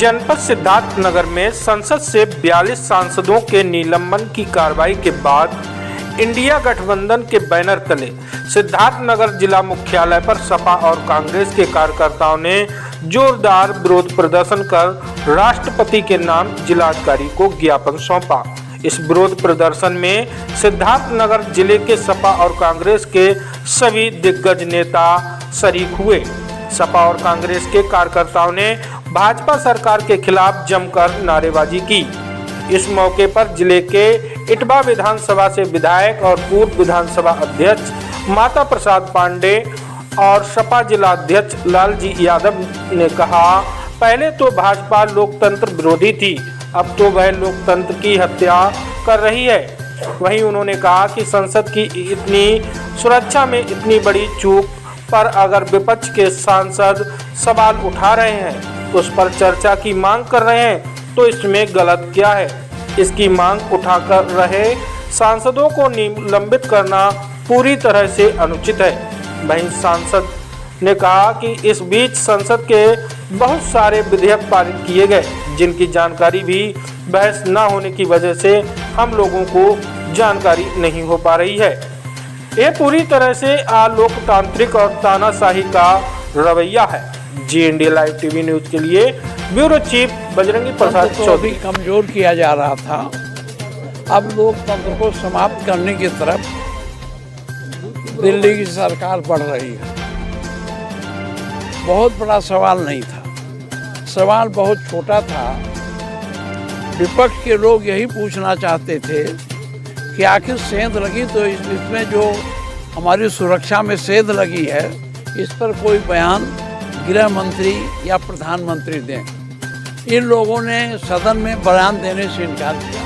जनपद सिद्धार्थनगर में संसद से 42 सांसदों के निलंबन की कार्रवाई के बाद इंडिया गठबंधन के बैनर तले सिद्धार्थनगर जिला मुख्यालय पर सपा और कांग्रेस के कार्यकर्ताओं ने जोरदार विरोध प्रदर्शन कर राष्ट्रपति के नाम जिलाधिकारी को ज्ञापन सौंपा। इस विरोध प्रदर्शन में सिद्धार्थनगर जिले के सपा और कांग्रेस के सभी दिग्गज नेता शरीक हुए। सपा और कांग्रेस के कार्यकर्ताओं ने भाजपा सरकार के खिलाफ जमकर नारेबाजी की। इस मौके पर जिले के इटवा विधानसभा से विधायक और पूर्व विधानसभा अध्यक्ष माता प्रसाद पांडे और सपा जिला अध्यक्ष लालजी यादव ने कहा, पहले तो भाजपा लोकतंत्र विरोधी थी, अब तो वह लोकतंत्र की हत्या कर रही है। वहीं उन्होंने कहा कि संसद की इतनी सुरक्षा में इतनी बड़ी चूक पर अगर विपक्ष के सांसद सवाल उठा रहे हैं, उस पर चर्चा की मांग कर रहे हैं, तो इसमें गलत क्या है। इसकी मांग उठा कर रहे सांसदों को निलंबित करना पूरी तरह से अनुचित है। वहीं सांसद ने कहा कि इस बीच संसद के बहुत सारे विधेयक पारित किए गए, जिनकी जानकारी भी बहस न होने की वजह से हम लोगों को जानकारी नहीं हो पा रही है। ये पूरी तरह से अलोकतांत्रिक और तानाशाही का रवैया है। जी इंडिया लाइव टीवी न्यूज के लिए ब्यूरो चीफ बजरंगी प्रसाद चौधरी। कमजोर किया जा रहा था, अब लोकतंत्र को समाप्त करने की तरफ दिल्ली की सरकार बढ़ रही है। बहुत बड़ा सवाल नहीं था, सवाल बहुत छोटा था। विपक्ष के लोग यही पूछना चाहते थे कि आखिर सेंध लगी तो इसमें जो हमारी सुरक्षा में सेंध लगी है, इस पर कोई बयान गृह मंत्री या प्रधानमंत्री दें। इन लोगों ने सदन में बयान देने से इनकार किया,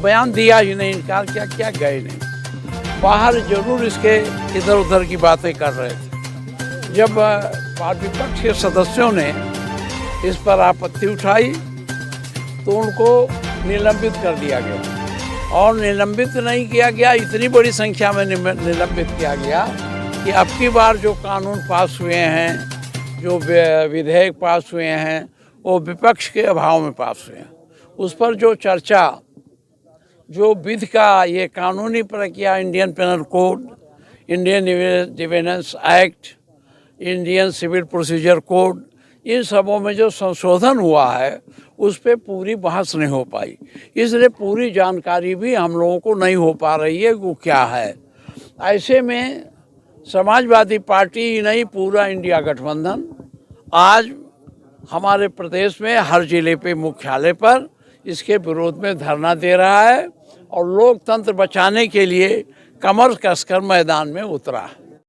बयान दिया ही नहीं, इनकार किया, क्या गए नहीं। बाहर जरूर इसके इधर उधर की बातें कर रहे थे। जब विपक्ष के सदस्यों ने इस पर आपत्ति उठाई तो उनको निलंबित कर दिया गया। और निलंबित नहीं किया गया, इतनी बड़ी संख्या में निलंबित किया गया कि अब की बार जो कानून पास हुए हैं, जो विधेयक पास हुए हैं, वो विपक्ष के अभाव में पास हुए हैं। उस पर जो चर्चा, जो विधि का ये कानूनी प्रक्रिया, Indian penal code, Indian defence act, Indian civil procedure code, इन सबों में जो संशोधन हुआ है उस पर पूरी बहस नहीं हो पाई। इसलिए पूरी जानकारी भी हम लोगों को नहीं हो पा रही है वो क्या है। ऐसे में समाजवादी पार्टी ही नहीं, पूरा इंडिया गठबंधन आज हमारे प्रदेश में हर जिले पे मुख्यालय पर इसके विरोध में धरना दे रहा है और लोकतंत्र बचाने के लिए कमर कसकर मैदान में उतरा है।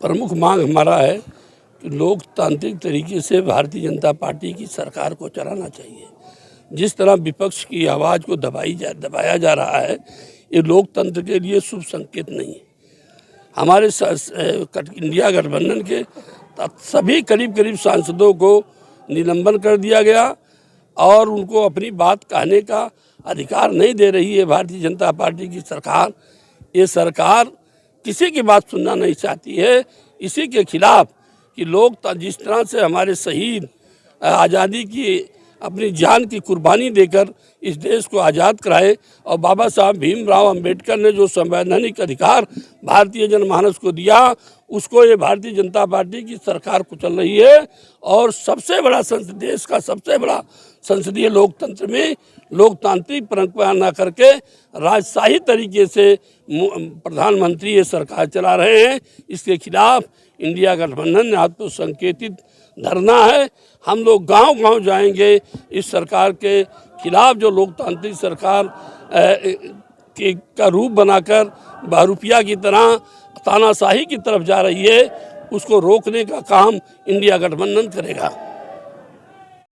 प्रमुख मांग हमारा है कि लोकतांत्रिक तरीके से भारतीय जनता पार्टी की सरकार को चलाना चाहिए। जिस तरह विपक्ष की आवाज़ को दबाया जा रहा है, ये लोकतंत्र के लिए शुभ संकेत नहीं है। हमारे इंडिया गठबंधन के सभी करीब सांसदों को निलंबन कर दिया गया और उनको अपनी बात कहने का अधिकार नहीं दे रही है भारतीय जनता पार्टी की सरकार। ये सरकार किसी की बात सुनना नहीं चाहती है। इसी के खिलाफ कि लोग जिस तरह से हमारे शहीद आज़ादी की अपनी जान की कुर्बानी देकर इस देश को आज़ाद कराए और बाबा साहब भीमराव अंबेडकर ने जो संवैधानिक अधिकार भारतीय जनमानस को दिया, उसको ये भारतीय जनता पार्टी की सरकार कुचल रही है। और सबसे बड़ा देश का सबसे बड़ा संसदीय लोकतंत्र में लोकतांत्रिक परंपरा न करके राजशाही तरीके से प्रधानमंत्री ये सरकार चला रहे हैं। इसके खिलाफ इंडिया गठबंधन ने आज तो संकेतित धरना है। हम लोग गांव-गांव जाएंगे इस सरकार के खिलाफ, जो लोकतांत्रिक सरकार का रूप बनाकर बहरूपिया की तरह तानाशाही की तरफ जा रही है, उसको रोकने का काम इंडिया गठबंधन करेगा।